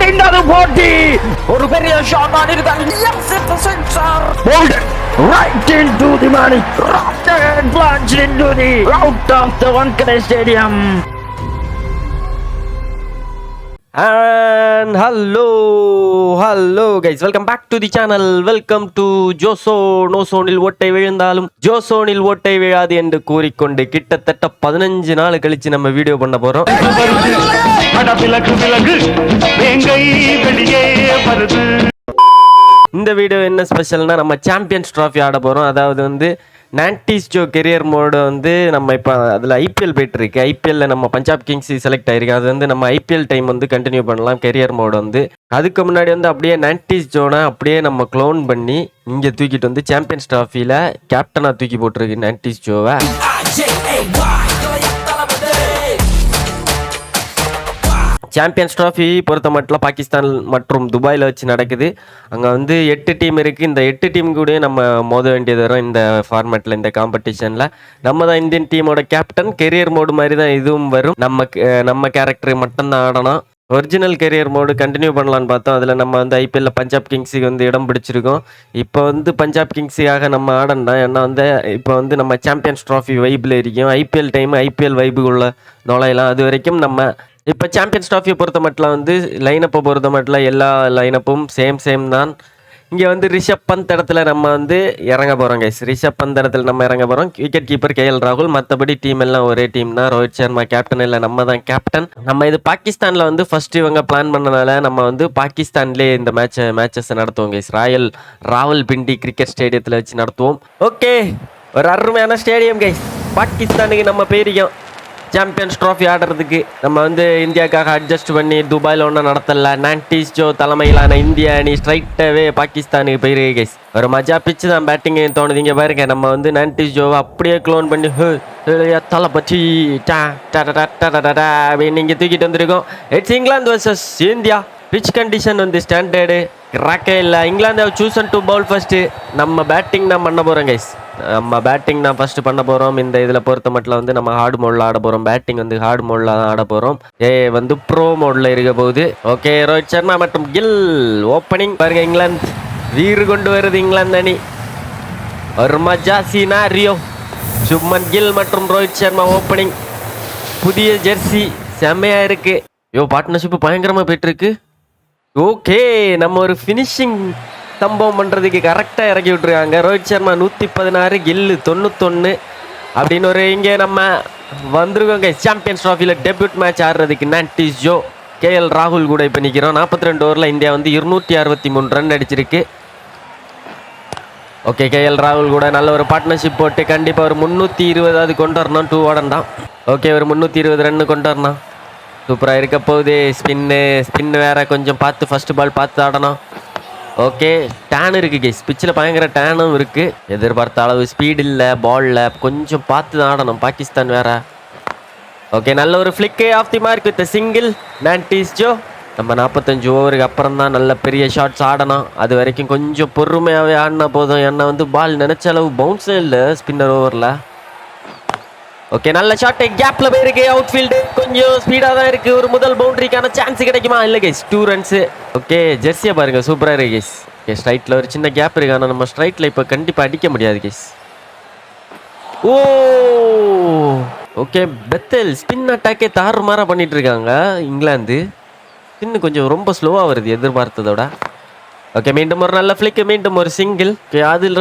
முடிந்தது போட்டி. ஒரு பெரிய shot ஆடிருக்காங்க. Right into the money. Right and plunged into the out of the Wankhede Stadium. And hello guys, welcome back to the channel. Welcome to ஜோசோ நோசோனில் ஓட்டை விழுந்தாலும் ஜோசோனில் ஓட்டை விழாது என்று கூறிக்கொண்டு கிட்டத்தட்ட 15 நாள் கழிச்சு நம்ம வீடியோ பண்ண போறோம். இந்த வீடியோ என்ன ஸ்பெஷல்னா, நம்ம சாம்பியன்ஸ் ட்ராஃபி ஆட போகிறோம். அதாவது வந்து 90s ஜோ கெரியர் மோடு வந்து நம்ம இப்போ அதில் ஐபிஎல் போய்ட்டுருக்கு. ஐபிஎல்லில் நம்ம பஞ்சாப் கிங்ஸ் செலக்ட் ஆகிருக்கு. அது வந்து நம்ம ஐபிஎல் டைம் வந்து கண்டினியூ பண்ணலாம் கெரியர் மோடு வந்து. அதுக்கு முன்னாடி வந்து அப்படியே 90s ஜோனை அப்படியே நம்ம க்ளோன் பண்ணி இங்கே தூக்கிட்டு வந்து சாம்பியன்ஸ் ட்ராஃபியில் கேப்டனாக தூக்கி போட்டிருக்கு 90s ஜோவை. சாம்பியன்ஸ் ட்ராஃபி பொறுத்த மட்டும் பாகிஸ்தான் மற்றும் துபாயில் வச்சு நடக்குது. அங்கே வந்து 8 டீம் இருக்குது. இந்த 8 டீம் கூட நம்ம மோத வேண்டியது வரும் இந்த ஃபார்மேட்டில், இந்த காம்படிஷனில். நம்ம தான் இந்தியன் டீமோட கேப்டன். கெரியர் மோடு மாதிரி தான் இதுவும் வரும். நம்ம கேரக்டர் மட்டும்தான் ஆடணும். ஒரிஜினல் கெரியர் மோடு கண்டினியூ பண்ணலான்னு பார்த்தோம். அதில் நம்ம வந்து ஐபிஎல்லில் பஞ்சாப் கிங்ஸுக்கு வந்து இடம் பிடிச்சிருக்கோம். இப்போ வந்து பஞ்சாப் கிங்ஸுக்காக நம்ம ஆடணும். ஏன்னா வந்து இப்போ வந்து நம்ம சாம்பியன்ஸ் ட்ராஃபி வைப்பில் இருக்கோம். ஐபிஎல் டைம் ஐபிஎல் வைப்புக்குள்ள நுழையலாம். அது வரைக்கும் நம்ம இப்போ சாம்பியன்ஸ் ட்ராஃபியை பொறுத்த மட்டும் வந்து லைனப்பை பொறுத்த மட்டும் எல்லா லைனப்பும் சேம் தான். இங்கே வந்து ரிஷப் பந்த் இடத்துல நம்ம வந்து இறங்க போகிறோம் கைஸ். ரிஷப் பந்த் இடத்துல நம்ம இறங்க போகிறோம். விக்கெட் கீப்பர் கேஎல் ராகுல். மற்றபடி டீம் எல்லாம் ஒரே டீம் தான். ரோஹித் சர்மா கேப்டன் இல்லை, நம்ம தான் கேப்டன். நம்ம இது பாகிஸ்தானில் வந்து ஃபர்ஸ்ட் இவங்க பிளான் பண்ணனால நம்ம வந்து பாகிஸ்தான்லேயே இந்த மேட்சஸ் நடத்துவோம் கைஸ். ராவல்பிண்டி கிரிக்கெட் ஸ்டேடியத்தில் வச்சு நடத்துவோம். ஓகே, ஒரு அருமையான ஸ்டேடியம் கைஸ். பாகிஸ்தானுக்கு நம்ம போயிருக்கோம் சாம்பியன்ஸ் ட்ராஃபி ஆடுறதுக்கு. நம்ம வந்து இந்தியாவுக்காக அட்ஜஸ்ட் பண்ணி துபாயில் ஒன்றும் நடத்தல. 90s ஜோ தலைமையிலான இந்தியா அணி ஸ்ட்ரைட்டாகவே பாகிஸ்தானுக்கு போயிருக்கு கைஸ். ஒரு மஜா பிச்சு தான் பேட்டிங் தோணுது. இங்கே பாருங்க, நம்ம வந்து 90s ஜோவை அப்படியே க்ளோன் பண்ணி தலை பற்றி அப்படின்னு இங்கே தூக்கிட்டு வந்திருக்கோம். It's England versus India. Pitch condition வந்து ஸ்டாண்டர்டு ராக்கே இல்லை. England chosen to bowl first. நம்ம பேட்டிங் தான் பண்ண போகிறோம் கைஸ். நம்ம பேட்டிங் தான் ஃபர்ஸ்ட் பண்ண போகிறோம். இந்த இதில் பொறுத்த மட்டும் வந்து நம்ம ஹார்ட் மோடில் ஆட போகிறோம். பேட்டிங் வந்து ஹார்ட் மோடில் தான் ஆட போகிறோம். வந்து ப்ரோ மோடில் இருக்க போகுது. ஓகே, ரோஹித் சர்மா மற்றும் கில் ஓப்பனிங். பாருங்க, இங்கிலாந்து வீறு கொண்டு வருது. இங்கிலாந்து அணி ஒரு மஜா சினாரியோ. சுப்மன் கில் மற்றும் ரோஹித் சர்மா ஓப்பனிங். புதிய ஜெர்சி செம்மையாக இருக்குது. பார்ட்னர்ஷிப் பயங்கரமாக போயிட்டுருக்கு. ஓகே, நம்ம ஒரு ஃபினிஷிங் சம்பவம் பண்ணுறதுக்கு கரெக்டாக இறக்கி விட்ருக்காங்க. ரோஹித் சர்மா 116, கில்லு 91 அப்படின்னு ஒரு இங்கே நம்ம வந்திருக்கோங்க. சாம்பியன்ஸ் ட்ராஃபியில் டெபியூட் மேட்ச் ஆடுறதுக்கு 90s ஜோ கேஎல் ராகுல் கூட இப்போ நிற்கிறோம். 42 ஓவரில் இந்தியா வந்து 263 ரன் அடிச்சிருக்கு. ஓகே, கேஎல் ராகுல் கூட நல்ல ஒரு பார்ட்னர்ஷிப் போட்டு கண்டிப்பாக ஒரு 320 கொண்டு வரணும். 2 ஓடன் தான். ஓகே, ஒரு 320 ரன்னு கொண்டு வரணும். சூப்பராக இருக்க போகுது. ஸ்பின்னு வேற கொஞ்சம் பார்த்து, ஃபர்ஸ்ட் பால் பார்த்து ஆடணும். ஓகே, டேன் இருக்குது கேஸ். பிச்சில் பயங்கர டேனும் இருக்குது. எதிர்பார்த்த அளவு ஸ்பீட் இல்லை பாலில். கொஞ்சம் பார்த்து தான் ஆடணும். பாகிஸ்தான் வேற. ஓகே, நல்ல ஒரு ஃப்ளிக்கே off the mark with single 90s Joe. நம்ம 45 ஓவருக்கு அப்புறம் தான் நல்ல பெரிய ஷாட்ஸ் ஆடணும். அது வரைக்கும் கொஞ்சம் பொறுமையாகவே ஆடினா போதும். ஏன்னா வந்து பால் நினச்ச அளவு பவுன்ஸே இல்லை ஸ்பின்னர் ஓவரில். ஓகே, நல்ல ஷாட்டு கேப்ல போயிருக்கு. அவுட் ஃபீல்டு கொஞ்சம் ஸ்பீடாக தான் இருக்குது. ஒரு முதல் பவுண்டரிக்கான சான்ஸ் கிடைக்குமா? இல்லை கேஸ், 2 ரன்ஸு. ஓகே, ஜெர்சியை பாருங்க, சூப்பராக இருக்கு கேஸ். ஓகே, ஸ்ட்ரைட்டில் ஒரு சின்ன கேப் இருக்கு. ஆனால் நம்ம ஸ்ட்ரைட்டில் இப்போ கண்டிப்பாக அடிக்க முடியாது கேஸ். ஓகே, பெத்தல் ஸ்பின் அட்டாக்கே தாறுமாறாக பண்ணிட்டு இருக்காங்க இங்கிலாந்து. ஸ்பின்னு கொஞ்சம் ரொம்ப ஸ்லோவாக வருது எதிர்பார்த்ததோட. ஓகே, மீண்டும் ஒரு நல்ல ஃபிளிக், மீண்டும் ஒரு சிங்கிள். ஓகே, அதில்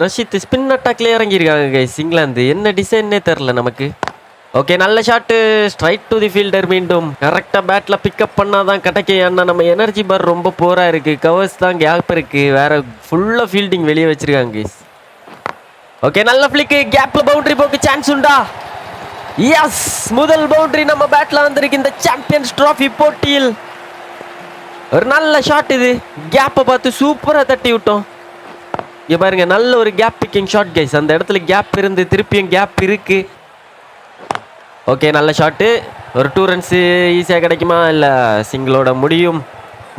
ரஷித் ஸ்பின் அட்டாக்லேயே இறங்கியிருக்காங்க கைஸ். இங்கிலாந்து என்ன டிசைன்னே தெரில நமக்கு. ஓகே, நல்ல shot straight to the fielder. மீண்டும் கரெக்டாக பேட்டில் பிக்கப் பண்ணால் தான் கிடைக்கும். ஏன்னா நம்ம எனர்ஜி பார் ரொம்ப போராக இருக்குது. கவர்ஸ் தான் கேப் இருக்குது. வேறு ஃபுல்லாக ஃபீல்டிங் வெளியே வச்சுருக்காங்க கைஸ். ஓகே, நல்ல ஃபிளிக்கு. கேப்பில் பவுண்டரி போக்கு சான்ஸ் உண்டா? எஸ், முதல் பவுண்டரி நம்ம பேட்டில் வந்திருக்கு இந்த சாம்பியன்ஸ் ட்ராஃபி போட்டியில். ஒரு நல்ல ஷாட் இது. கேப்பை பார்த்து சூப்பராக தட்டி விட்டோம். இங்கே பாருங்க, நல்ல ஒரு கேப் பிக்கிங் ஷாட் கைஸ். அந்த இடத்துல கேப் இருந்து திருப்பியும் கேப் இருக்கு. ஓகே, நல்ல ஷாட்டு. ஒரு 2 ரன்ஸு ஈஸியாக கிடைக்குமா? இல்லை, சிங்கிளோட முடியும்.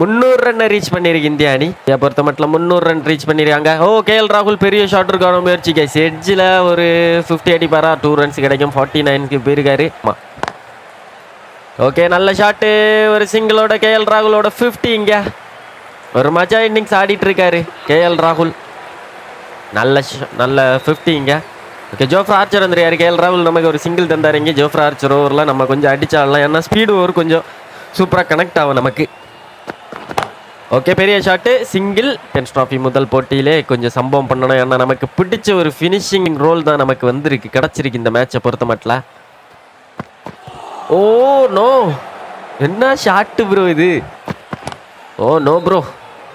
300 ரன்னை ரீச் பண்ணியிருக்கு இந்தியா அணி. பொறுத்த மட்டும் 300 ரன் ரீச் பண்ணியிருக்காங்க. கேஎல் ராகுல் பெரிய ஷாட் இருக்கான முயற்சி கைஸ். எட்ஜில் ஒரு 50 அடிப்பாரா? 2 ரன்ஸ் கிடைக்கும். 49க்கு போயிருக்காரு. ஓகே நல்ல ஷாட்டு, ஒரு சிங்கிளோட கேஎல் ராகுலோட 50 இங்க. ஒரு மஜா இன்னிங்ஸ் ஆடிட்டு இருக்காரு கேஎல் ராகுல். நல்ல 50 இங்க. ஓகே ஜோஃப்ரா ஆர்ச்சர் வந்துருக்காரு. கேஎல் ராகுல் நமக்கு ஒரு சிங்கிள் தந்தார் இங்கே. ஜோஃப்ரா ஆர்ச்சர் ஓவரில் நம்ம கொஞ்சம் அடிச்சாடலாம், ஏன்னா ஸ்பீடு ஓவர் கொஞ்சம் சூப்பராக கனெக்ட் ஆகும் நமக்கு. ஓகே பெரிய ஷாட்டு, சிங்கிள். டென்ஸ் ட்ராஃபி முதல் போட்டியிலே கொஞ்சம் சம்பவம் பண்ணணும், ஏன்னா நமக்கு பிடிச்ச ஒரு ஃபினிஷிங் ரோல் தான் நமக்கு வந்திருக்கு, கிடச்சிருக்கு இந்த மேட்சை பொறுத்த மட்டும். ஓ நோ, என்ன ஷாட்டு ப்ரோ இது. ஓ நோ ப்ரோ,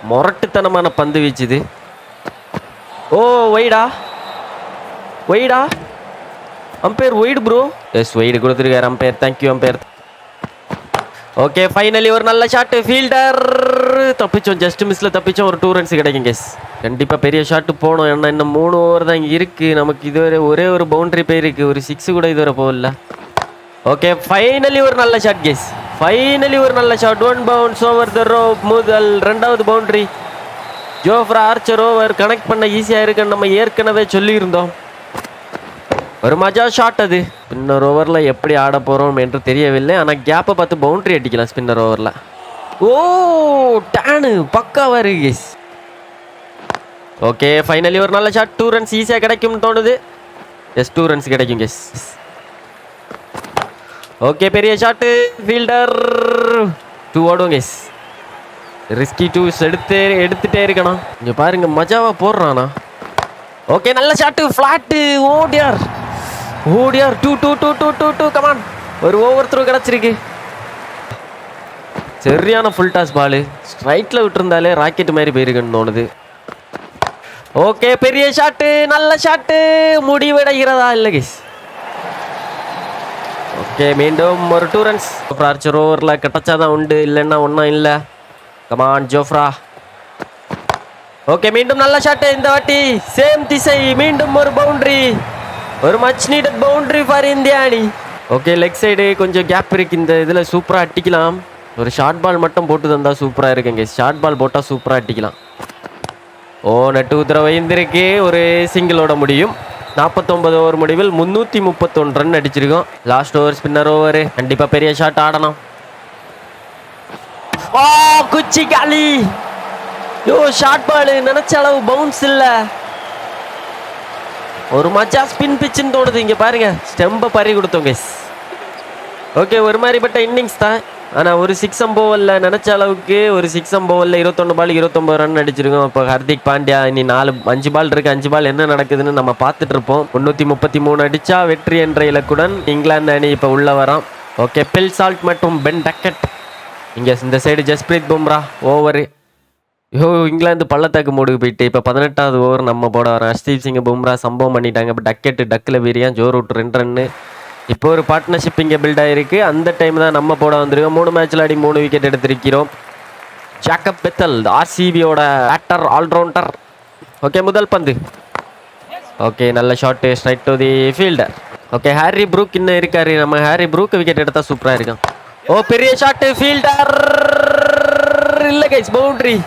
முரட்டுத்தனமான பந்து வீச்சுது. ஓ ஒய்டா umpire wide bro. Yes wide கொடுத்துருக்காரு umpire, thank you umpire. Okay finally ஒரு நல்ல ஷாட்டு, ஃபீல்டர் தப்பிச்சோம், ஜஸ்ட் மிஸ்ல தப்பிச்சோம். ஒரு 2 ரன்ஸ் கிடைக்கும் கேஸ். கண்டிப்பாக பெரிய ஷாட்டு போகணும், ஏன்னா இன்னும் 3 ஓவர் தான் இங்கே இருக்குது நமக்கு. இதுவரை ஒரே ஒரு பவுண்டரி போயிருக்கு, ஒரு 6 கூட இதுவரை போகல. ஓகே ஃபைனலி ஒரு நல்ல ஷாட் கேஸ், ஃபைனலி ஒரு நல்ல shot. 1 bounce over the rope. முதல் 2வது boundary. Jofra Archer over connect பண்ண ஈஸியாக இருக்குன்னு நம்ம ஏற்கனவே சொல்லியிருந்தோம். ஒரு மஜா ஷாட் அது. ஸ்பின்னர் ஓவரில் எப்படி ஆட போகிறோம் என்று தெரியவில்லை, ஆனால் கேப்பை பார்த்து பவுண்டரி அடிக்கலாம் ஸ்பின்னர் ஓவரில். ஓ டேனு பக்காவாக இருக்கு கேஸ். ஓகே ஃபைனலி ஒரு நல்ல ஷாட். 2 ரன்ஸ் ஈஸியாக கிடைக்கும்னு தோணுது. எஸ் 2 ரன்ஸ் கிடைக்கும் கேஸ். ஓகே பெரிய ஷாட்டு, ஃபீல்டர் 2 ஓடும் கேஸ். ரிஸ்கி 2s எடுத்துகிட்டே இருக்கணும். இங்கே பாருங்க மஜாவாக போடுறானா. ஓகே நல்ல ஷாட்டு, ஃப்ளாட்டு. ஓடியார் 2 கமான். ஒரு ஓவர் த்ரூ கிடச்சிருக்கு. சரியான ஃபுல் டாஸ் பாலு, ஸ்ட்ரைட்டில் விட்டுருந்தாலே ராக்கெட் மாதிரி போயிருக்குன்னு தோணுது. ஓகே பெரிய ஷாட்டு, நல்ல ஷாட்டு. முடிவடைகிறதா இல்லை கேஸ். ஓகே மீண்டும் ஒரு 2 ரன்ஸ். ஆர்ச்சர் ஓவரில் கிடச்சாதான் உண்டு, இல்லைன்னா ஒன்றும் இல்லை. Come on Jofra. ஓகே மீண்டும் நல்ல ஷாட்டு, இந்த வாட்டி சேம் திசை. மீண்டும் ஒரு பவுண்டரி, ஒரு much needed boundary for India அணி. ஓகே லெக் சைடு கொஞ்சம் கேப் இருக்கு, இந்த இதில் சூப்பராக அட்டிக்கலாம். ஒரு ஷார்ட் பால் மட்டும் போட்டு தந்தால் சூப்பராக இருக்குங்க. ஷார்ட் பால் போட்டால் சூப்பராக அட்டிக்கலாம். ஓ நட்டு உத்தரவு வைந்திருக்கு. ஒரு சிங்கிளோட முடியும். 49 ஓவர் முடிவில் 331 ரன் அடிச்சிருக்கோம். லாஸ்ட் ஓவர் ஸ்பின்னர் ஓவர், கண்டிப்பாக பெரிய ஷாட் ஆடணும். ஓ குச்சி காலி. யோ ஷார்ட் பால், நினைச்ச அளவு பவுன்ஸ் இல்லை. ஒரு மச்சா ஸ்பின் பிச்சுன்னு தோணுது. இங்கே பாருங்க ஸ்டெம்பை பறி கொடுத்தோம் கேஸ். ஓகே ஒரு மாதிரிப்பட்ட இன்னிங்ஸ் தான், ஆனால் ஒரு 6 அம்போவலில் நினச்ச அளவுக்கு ஒரு 6 அம்போவலில் 21 பால் 29 ரன் அடிச்சிருக்கோம். இப்போ ஹர்திக் பாண்டியா இனி 5 பால் இருக்குது. 5 பால் என்ன நடக்குதுன்னு நம்ம பார்த்துட்டு இருப்போம். 333 அடித்தா வெற்றி என்ற இலக்குடன் இங்கிலாந்து அணி இப்போ உள்ளே வரோம். ஓகே பில் சால்ட் மற்றும் பென் டக்கெட். இங்கே இந்த சைடு ஜஸ்பிரீத் பும்ரா ஓவரு. இங்கிலாந்து பள்ளத்தாக்கு மூடுக்கு போயிட்டு இப்போ 18வது ஓவர் நம்ம போட வரோம். ஹர்ஷ்தீப் சிங் பும்ரா சம்பவம் பண்ணிட்டாங்க. இப்போ டக்கில் வீரியான் ஜோ ரூட் 2 ரன்னு. இப்போ ஒரு பார்ட்னர்ஷிப் இங்கே பில்ட் ஆகிருக்கு. அந்த டைம் தான் நம்ம போட வந்திருக்கோம். 3 மேட்ச்சில் ஆடி 3 விக்கெட் எடுத்திருக்கிறோம். ஜாக்கப் பெத்தல் ஆர்சிபியோட பேட்டர் ஆல்ரவுண்டர். ஓகே முதல் பந்து. ஓகே நல்ல shot, straight to the fielder. Okay Harry Brook இன்னும் இருக்காரு. நம்ம ஹாரி ப்ரூக் விக்கெட் எடுத்தால் சூப்பராக இருக்கும். ஓ பெரிய ஷாட்டு, ஃபீல்டர் இல்லை கைஸ், பவுண்ட்ரி.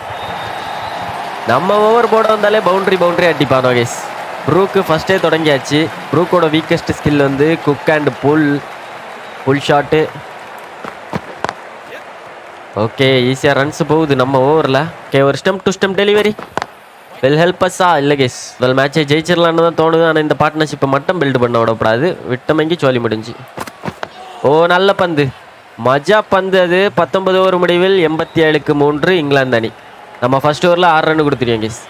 நம்ம ஓவர் போட வந்தாலே பவுண்ட்ரி அடிப்பானோ கேஸ். ப்ரூக்கு ஃபஸ்ட்டே தொடங்கியாச்சு. ப்ரூக்கோட வீக்கஸ்ட் ஸ்கில் வந்து hook and pull shot. Okay ஈஸியாக ரன்ஸ் போகுது நம்ம ஓவரில். ஓகே ஒரு stump to stump delivery well help அஸ்ஸா. இல்லை கேஸ் முதல் மேட்சை ஜெயிச்சிடலான்னு தான் தோணுது, ஆனால் இந்த பார்ட்னர்ஷிப்பை மட்டும் பில்டு பண்ண விடக்கூடாது. விட்டமைக்கு சோலி முடிஞ்சு. ஓ நல்ல பந்து, மஜா பந்து அது. 19 ஓவர் முடிவில் 87க்கு 3 இங்கிலாந்து அணி. நம்ம ஃபர்ஸ்ட் ஓவரில் 6 ரன் கொடுத்துருவோம் கேஸ்.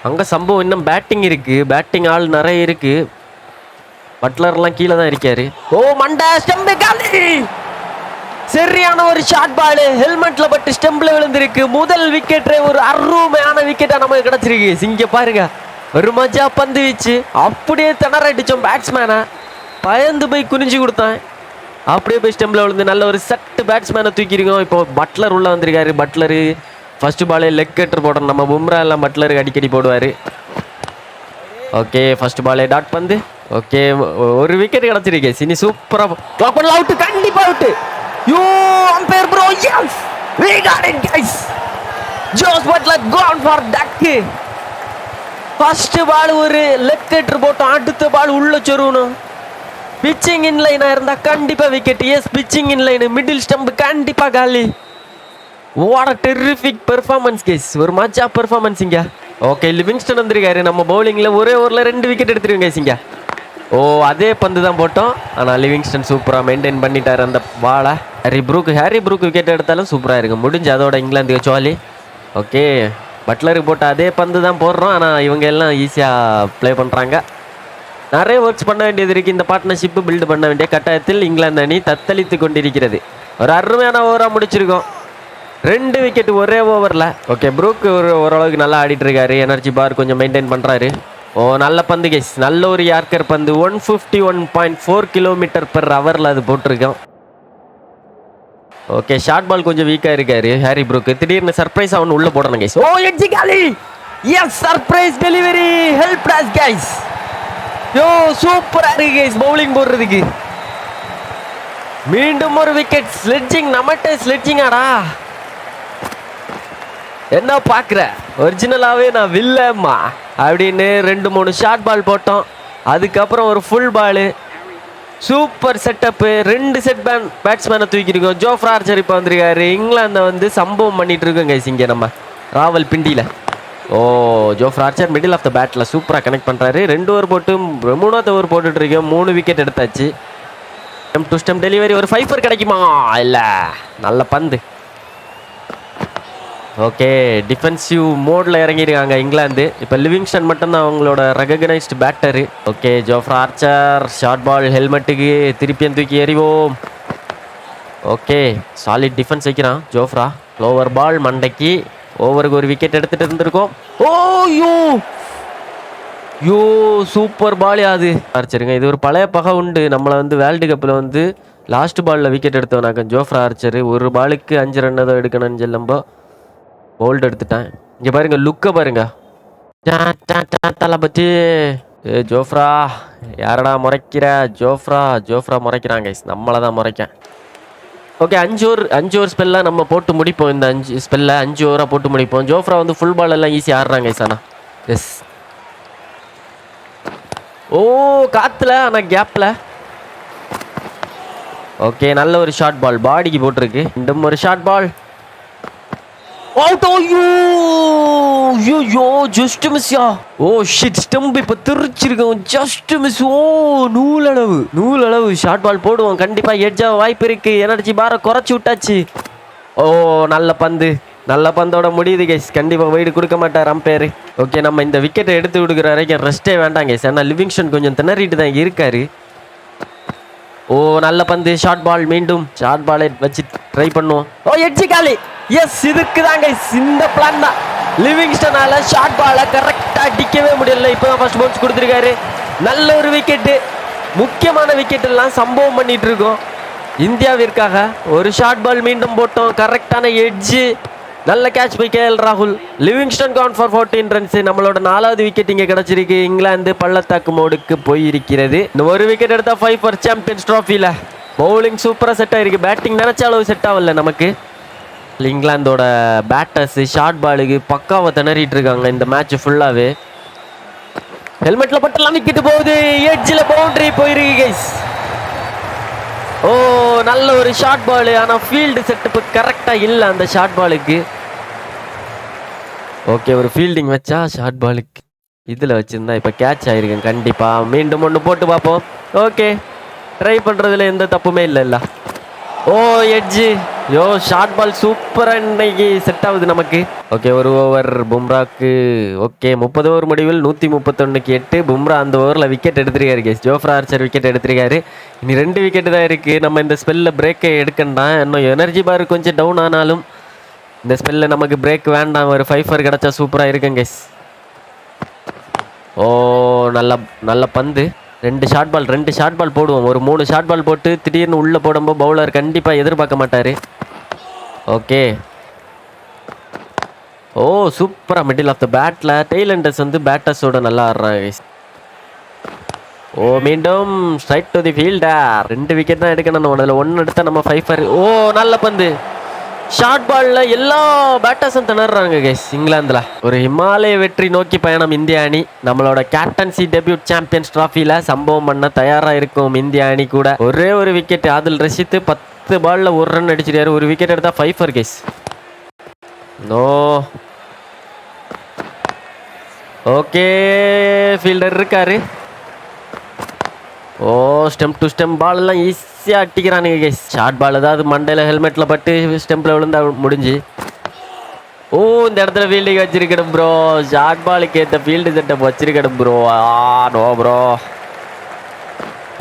அங்கே சம்பவம் இன்னும் பேட்டிங் இருக்குது, பேட்டிங் ஆள் நிறைய இருக்குது. பட்லர்லாம் கீழே தான் இருக்காரு. ஓ மண்டா ஸ்டெம்பு காலி. சரியான ஒரு ஷார்ட் பால் ஹெல்மெட்ல பட்டு ஸ்டெம்பில் விழுந்திருக்கு. முதல் விக்கெட்டே ஒரு அருமையான விக்கெட்டாக நமக்கு கிடச்சிருக்கு. இங்கே பாருங்க ஒரு மஜா பந்து வீச்சு. அப்படியே திணற அடித்தோம் பேட்ஸ்மேனை. பயந்து போய் குனிஞ்சு கொடுத்தேன். அப்படியே போய் ஸ்டெம்பில் விழுந்து நல்ல ஒரு செட்டு பேட்ஸ்மேனை தூக்கியிருக்கோம். இப்போ பட்லர் உள்ளே வந்திருக்காரு. பட்லரு ஃபர்ஸ்ட் பாலே லெக் கட்டர் போடுறோம். நம்ம பும்ரா எல்லாம் பட்லருக்கு அடிக்கடி போடுவார். ஓகே ஃபர்ஸ்ட் பாலே டாட் பந்து. ஓகே ஒரு விக்கெட் கிடச்சிருக்கு. இனி சூப்பராக க்ளாக் பண்ணல. அவுட்டு, கண்டிப்பாக out. You umpire bro, yes we got it guys. Jos Buttler gone for duck. First ball ஒரு லெக் கட்டர் போட்டோம். அடுத்த பால் உள்ள சொருவணும். பிச்சிங் இன்லைனா இருந்தா கண்டிப்பா wicket. Yes, pitching inline middle stump கண்டிப்பா காலி. What a terrific performance guys. ஒரு மச்சா பெர்ஃபார்மன்ஸ் இங்க. ஓகே, லிவிங்ஸ்டன் வந்திருக்காரு. நம்ம பவுலிங்ல ஒரே ஓவரில் 2 விக்கெட் எடுத்துருவோம் கேஸ் இங்க. ஓ, அதே பந்து தான் போட்டோம். ஆனால் லிவிங்ஸ்டன் சூப்பராக மெயின்டைன் பண்ணிட்டார் அந்த பாலை. ஹாரி ப்ரூக் விக்கெட் எடுத்தாலும் சூப்பராக இருக்கு. முடிஞ்சு அதோட இங்கிலாந்துக்கு சோலி. ஓகே, பட்லருக்கு போட்ட அதே பந்து தான் போடுறோம். ஆனால் இவங்க எல்லாம் ஈஸியாக ப்ளே பண்ணுறாங்க. நிறைய ஒர்க்ஸ் பண்ண வேண்டியது இருக்குது. இந்த பார்ட்னர்ஷிப்பு பில்டு பண்ண வேண்டிய கட்டாயத்தில் இங்கிலாந்து அணி தத்தளித்து கொண்டிருக்கிறது. ஒரு அருமையான ஓவராக முடிச்சிருக்கோம். 2 விக்கெட் ஒரே ஓவரில். ஓகே, ப்ரூக் ஓரளவுக்கு நல்லா ஆடிட்டு இருக்காரு. எனர்ஜி பார் கொஞ்சம் மெயின்டைன் பண்ணுறாரு. ஓ, நல்ல பந்து கேஸ். நல்ல ஒரு யார்க்கர் பந்து. 151.4 km/h அது போட்டிருக்கோம். ஓகே, ஷார்ட் பால் கொஞ்சம் வீக்காக இருக்காரு ஹாரி ப்ரூக். திடீர்னு சர்ப்ரைஸ் அவன் உள்ள போடணும் கைஸ். ஓ, எட்ஜி காலி. Yes, surprise delivery. Help us guys. Yo, சூப்பராக இருக்கு கைஸ் பவுலிங் போடுறதுக்கு. மீண்டும் ஒரு விக்கெட். ஸ்லெட்ஜிங், நம்மகிட்ட ஸ்லெட்ஜிங்காடா. என்ன பார்க்குற, ஒரிஜினலாகவே நான் வில்லம்மா அப்படின்னு 2-3 ஷார்ட் பால் போட்டோம். அதுக்கப்புறம் ஒரு full ball. Super setup. 2 set பேட்ஸ்மேனை தூக்கியிருக்கோம். ஜோஃப்ரா ஆர்ச்சர் இப்போ வந்திருக்காரு. இங்கிலாந்தை வந்து சம்பவம் பண்ணிட்டு இருக்கோம் கைஸ் இங்கே நம்ம ராவல் பிண்டியில். ஓ, Jofra Archer middle of the பேட்டில் சூப்பராக கனெக்ட் பண்ணுறாரு. 2 ஓவர் போட்டு 3வது ஓவர் போட்டுட்ருக்கோம். 3 விக்கெட் எடுத்தாச்சு. To stump delivery. ஒரு 5 கிடைக்குமா? இல்லை, நல்ல பந்து. ஓகே, டிஃபென்சிவ் மோடில் இறங்கியிருக்காங்க இங்கிலாந்து. இப்போ லிவிங்ஸ்டன் மட்டும்தான் அவங்களோட recognised batter. Okay, Jofra Archer short ball ஹெல்மெட்டுக்கு திருப்பியும் தூக்கி எறிவோம். ஓகே, சாலிட் டிஃபென்ஸ் வைக்கிறான் ஜோஃப்ரா. லோவர் பால் மண்டைக்கு. ஓவருக்கு ஒரு விக்கெட் எடுத்துகிட்டு இருந்திருக்கோம். ஓ யோ, சூப்பர் பால் அது ஆர்ச்சருங்க. இது ஒரு பழைய பகை உண்டு. நம்மளை வந்து வேர்ல்டு கப்பில் வந்து லாஸ்ட் பாலில் விக்கெட் எடுத்தவனாக்க ஜோஃப்ரா ஆர்ச்சர். ஒரு பாலுக்கு 5 ரன் தான் எடுக்கணும்னு சொல்லும்போ போல்ட் எடுத்துட்டேன். இங்கே பாருங்க, லுக்கை பாருங்க. தலை பற்றி ஜோஃப்ரா யாரடா முறைக்கிற? ஜோஃப்ரா முறைக்கிறாங்க. நம்மளை தான் முறைக்கேன். ஓகே, 5 ஓவர் ஸ்பெல்லாம் நம்ம போட்டு முடிப்போம். இந்த 5 ஸ்பெல்ல 5 ஓவராக போட்டு முடிப்போம். ஜோஃப்ரா வந்து ஃபுல் பால் எல்லாம் ஈஸியாக ஆடுறாங்க சானா. எஸ். ஓ, காற்றுல ஆனால் கேப்பில். ஓகே, நல்ல ஒரு ஷார்ட் பால் பாடிக்கு போட்டிருக்கு. இன்னும் ஒரு ஷார்ட் பால். அவுட். ஐயோ, ஜஸ்ட் மிஸ்யா. ஓ ஷிட், ஸ்டம்ப் இப்போ திருச்சிருக்கோம். Just miss. ஓ, நூலளவு ஷார்ட் பால் போடுவோம். கண்டிப்பாக எட்ஜாக வாய்ப்பு இருக்கு. எனர்ஜி பாரை குறைச்சி விட்டாச்சு. ஓ, நல்ல பந்தோட முடியுது கைஸ். கண்டிப்பாக வைடு கொடுக்க மாட்டார் அம்பேர். ஓகே, நம்ம இந்த விக்கெட்டை எடுத்து கொடுக்குற வரைக்கும் ரெஸ்ட்டே வேண்டாம் கைஸ். ஆனால் லிவிங்ஸ்டன் கொஞ்சம் திணறிட்டு தான் இருக்காரு. ஓ, நல்ல பந்து. Short ball. மீண்டும் ஷார்ட் பாலை வச்சு ட்ரை பண்ணுவோம். ஓ, எட்ஜி காலி. எஸ், இதுக்கு தாங்க இந்த பிளான் தான். லிவிங்ஸ்டனால ஷார்ட் பாலை கரெக்டாக அடிக்கவே முடியல. இப்போ தான் ஃபர்ஸ்ட் பவுன்ஸ் கொடுத்துருக்காரு. நல்ல ஒரு விக்கெட்டு. முக்கியமான விக்கெட் எல்லாம் சம்பவம் பண்ணிட்டு இருக்கோம் இந்தியாவிற்காக. ஒரு ஷார்ட் பால் மீண்டும் போட்டோம். கரெக்டான எட்ஜு. நல்ல கேட்ச் பை KL ராகுல். Livingstone count for 14 runs. நம்மளோட 4வது விக்கெட் இங்கே கிடச்சிருக்கு. இங்கிலாந்து பள்ளத்தாக்கு மோடுக்கு போயிருக்கிறது. இந்த ஒரு விக்கெட் எடுத்தா 5 ஃபார் சாம்பியன்ஸ் ட்ராஃபியில். பவுலிங் சூப்பராக செட் ஆகிருக்கு. பேட்டிங் நினச்ச அளவு செட் ஆகல நமக்கு. இங்கிலாந்தோட பேட்டர்ஸ் ஷார்ட் பாலுக்கு பக்காவை திணறிட்டு இருக்காங்க இந்த மேட்ச் ஃபுல்லாகவே. ஹெல்மெட்ல பட்டெல்லாம் விக்கெட்டு போகுது. எட்ஜில் பவுண்டரி போயிருக்கு கைஸ். ஓ, நல்ல ஒரு ஷார்ட் பால். ஆனால் ஃபீல்டு செட்டப்பு கரெக்டாக இல்லை அந்த ஷார்ட் பாலுக்கு. ஓகே, ஒரு ஃபீல்டிங் வச்சா ஷார்ட் பாலுக்கு இதில் வச்சுருந்தா இப்போ கேட்ச் ஆகிருக்கேன். கண்டிப்பாக மீண்டும் ஒன்று போட்டு பார்ப்போம். ஓகே, ட்ரை பண்ணுறதுல எந்த தப்புமே இல்லை. ஓ, எட்ஜு. யோ, ஷார்ட் பால் சூப்பராக இன்னைக்கு செட் ஆகுது நமக்கு. ஓகே, ஒரு ஓவர் பும்ராக்கு. ஓகே, 30 ஓவர் முடிவில் 131க்கு 8. பும்ரா அந்த ஓவரில் விக்கெட் எடுத்திருக்காரு கேஸ். ஜோஃப்ரா ஆர்ச்சர் விக்கெட் எடுத்திருக்காரு. இனி 2 விக்கெட்டு தான் இருக்குது. நம்ம இந்த ஸ்பெல்லில் பிரேக்கை எடுக்கண்டாம். இன்னும் எனர்ஜி பார் கொஞ்சம் டவுன் ஆனாலும் இந்த ஸ்பெல்லில் நமக்கு பிரேக் வேண்டாம். ஒரு 5 ஃபார் கிடச்சா சூப்பராக இருக்குங்க கேஸ். ஓ, நல்ல பந்து. 2 ஷார்ட் பால் போடுவோம். ஒரு 3 ஷார்ட் பால் போட்டு திடீர்னு உள்ளே போடும்போது பவுலர் கண்டிப்பாக எதிர்பார்க்க மாட்டார். ஓகே. ஓ, சூப்பராக மிடில் ஆஃப் த பேட்டில். டெய்லண்டர்ஸ் வந்து பேட்டர்ஸோட நல்லா ஆடுறாங்க. ஓ, மீண்டும் straight to the fielder. 2 wicket தான் எடுக்கணும். அதில் 1 எடுத்தால் நம்ம 5 ஃபார். ஓ, நல்ல பந்து. ஷார்ட் பால்ல எல்லா பேட்டர்ஸும் திணறாங்க கைஸ். இங்கிலாந்துல ஒரு இமாலய வெற்றி நோக்கி பயணம் இந்திய அணி. நம்மளோட கேப்டன்சி டெபியூட் சாம்பியன்ஸ் டிராஃபில சம்பவம் பண்ண தயாரா இருக்கும் இந்திய அணி கூட. ஒரே ஒரு விக்கெட் ஆதில் ரஷீத் 10 பால்ல ஒரு ரன் அடிச்சிருக்காரு. ஒரு விக்கெட் எடுத்தா 5 for guys. No okay, fielder இருக்காரு. ஓ, ஸ்டெம்ப் டு ஸ்டெம்ப் பால் எல்லாம் ஈஸியாக அட்டிக்கிறானுங்க கைஸ். ஷார்ட் பால் ஏதாவது மண்டையில் ஹெல்மெட்டில் பட்டு ஸ்டெம்பில் விழுந்தா முடிஞ்சு. ஓ, இந்த இடத்துல ஃபீல்டிங் வச்சிருக்கணும் ப்ரோ. ஷார்ட் பாலுக்கு ஏற்ற ஃபீல்டு செட்டப் வச்சிருக்கணும் ப்ரோ. No bro.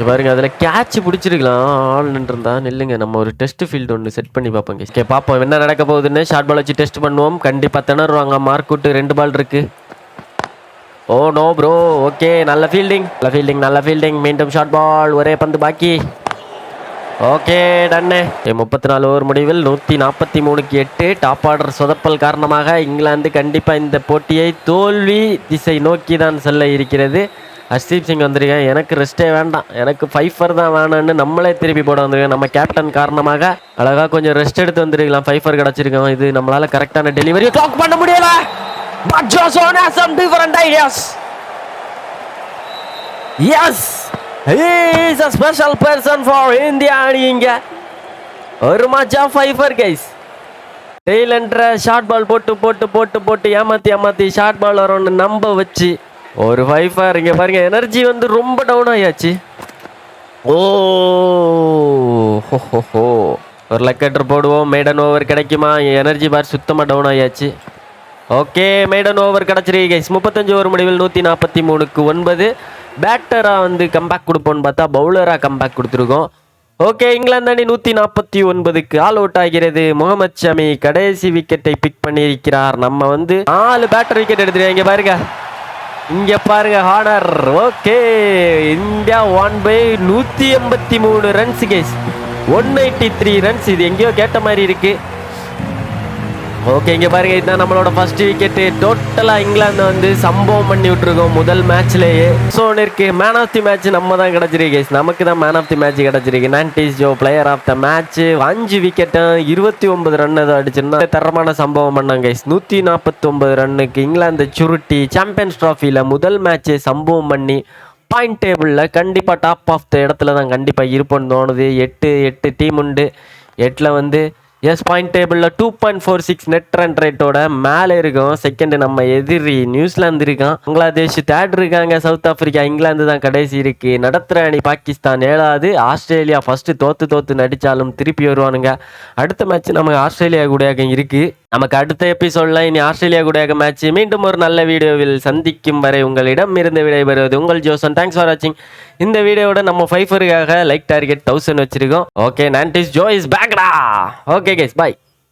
பாருங்க, அதில் கேட்ச் பிடிச்சிருக்கலாம். ஆள் நின்றுருந்தா நில்லுங்க. நம்ம ஒரு டெஸ்ட் ஃபீல்டு ஒன்று செட் பண்ணி பார்ப்போம் கைஸ். பார்ப்போம் என்ன நடக்க போகுதுன்னு. ஷார்ட் பால் வச்சு டெஸ்ட் பண்ணுவோம். கண்டிப்பாக திணறுவாங்க. மார்க் விட்டு 2 பால் இருக்கு. Oh no bro. ஓகே, நல்ல ஃபீல்டிங். மீண்டும் ஷார்ட் பால். ஒரே பந்து பாக்கி. ஓகே, டன்னு. 34 ஓவர் முடிவில் 143க்கு 8. டாப் ஆர்டர் சொதப்பல் காரணமாக இங்கிலாந்து கண்டிப்பாக இந்த போட்டியை தோல்வி திசை நோக்கி தான் செல்ல இருக்கிறது. ஹர்ஷ்தீப் சிங் வந்திருக்கேன். எனக்கு ரெஸ்ட்டே வேண்டாம், எனக்கு 5 for தான் வேணும்னு நம்மளே திருப்பி போட வந்திருக்கேன். நம்ம கேப்டன் காரணமாக அழகாக கொஞ்சம் ரெஸ்ட் எடுத்து வந்துருக்கலாம். 5 for கிடச்சிருக்கோம். இது நம்மளால் கரெக்டான டெலிவரி டாக் பண்ண முடியல. But Johnson has some different ideas. Yes, he is a special person for India. இங்க ஒரு மச்சா 5 for guys. டெய்ல் என்ற ஷார்ட் பால் போட்டு ஏமாத்தி ஷார்ட் பால் வரும்னு நம்ப வச்சு ஒரு 5 for. இங்க பாருங்க, எனர்ஜி வந்து ரொம்ப டவுன் ஆயாச்சு. ஓ ஹோ, ஒரு லக்கெட்டர் போடுவோம். மேடன் ஓவர் கிடைக்குமா? எனர்ஜி பார் சுத்தமாக டவுன் ஆயாச்சு. ஓகே, மேடன் ஓவர் கிடச்சிருக்கு கைஸ். 35 ஓவர் முடிவில் 143க்கு 9. பேட்டராக வந்து கம்பேக் கொடுப்போன்னு பார்த்தா பவுலராக கம்பேக் கொடுத்துருக்கோம். ஓகே, இங்கிலாந்து அணி 149க்கு ஆல் அவுட் ஆகிறது. முகமது ஷமி கடைசி விக்கெட்டை பிக் பண்ணியிருக்கிறார். நம்ம வந்து 4 பேட்டர் விக்கெட் எடுத்துருக்கோம். இங்கே பாருங்க honour. Okay, India 1/183 runs guys. 183 runs. இது எங்கேயோ கேட்ட மாதிரி இருக்கு. ஓகே, இங்கே பாருங்க, இதுதான் நம்மளோட ஃபர்ஸ்ட் விக்கெட்டு. டோட்டலாக இங்கிலாந்து வந்து சம்பவம் பண்ணி விட்டுருக்கோம் முதல் மேட்ச்லேயே. ஸோ இருக்கு மேன் ஆஃப் தி மேட்ச் நம்ம தான் கிடச்சிருக்கு கைஸ். நமக்கு தான் மேன் ஆஃப் தி மேட்ச் கிடச்சிருக்கு. நான்டிஸ் Joe player of the match. 5 விக்கெட்டும் 29 ரன் ஏதோ அடிச்சுன்னா தரமான சம்பவம் பண்ணாங்க கைஸ். 149 ரன்னுக்கு இங்கிலாந்து சுருட்டி சாம்பியன்ஸ் ட்ராஃபியில் முதல் மேட்ச்சு சம்பவம் பண்ணி பாயிண்ட் டேபிளில் கண்டிப்பாக டாப் ஆஃப் த இடத்துல தான் கண்டிப்பாக இருப்போன்னு தோணுது. 8 டீம் உண்டு. 8ல் வந்து பாயிண்ட் டேபிளில் 2.46 நெட் ரன் ரேட்டோட மேலே இருக்கும். செகண்ட் நம்ம எதிரி நியூசிலாந்து இருக்கான். பங்களாதேஷ் தேர்ட் இருக்காங்க. சவுத் ஆப்பிரிக்கா, இங்கிலாந்து தான் கடைசி இருக்கு. நடத்துகிற அணி பாகிஸ்தான் 7வது. ஆஸ்திரேலியா ஃபர்ஸ்ட் தோத்து நடித்தாலும் திருப்பி வருவானுங்க. அடுத்த மேட்ச் நமக்கு ஆஸ்திரேலியா கூடயாக இருக்கு. நமக்கு அடுத்த எபிசோடில் இனி ஆஸ்திரேலியா கூடயாக மேட்ச். மீண்டும் ஒரு நல்ல வீடியோவில் சந்திக்கும் வரை உங்களிடம் இருந்து விடைபெறுவது உங்கள் ஜோசன். தேங்க்ஸ் ஃபார் வாட்சிங். இந்த வீடியோவோட நம்ம 5 for லைக் டார்கெட் 1000 வச்சிருக்கோம். ஓகே, நான்டிஸ் ஜோ இஸ் பேக்டா. Okay guys, by.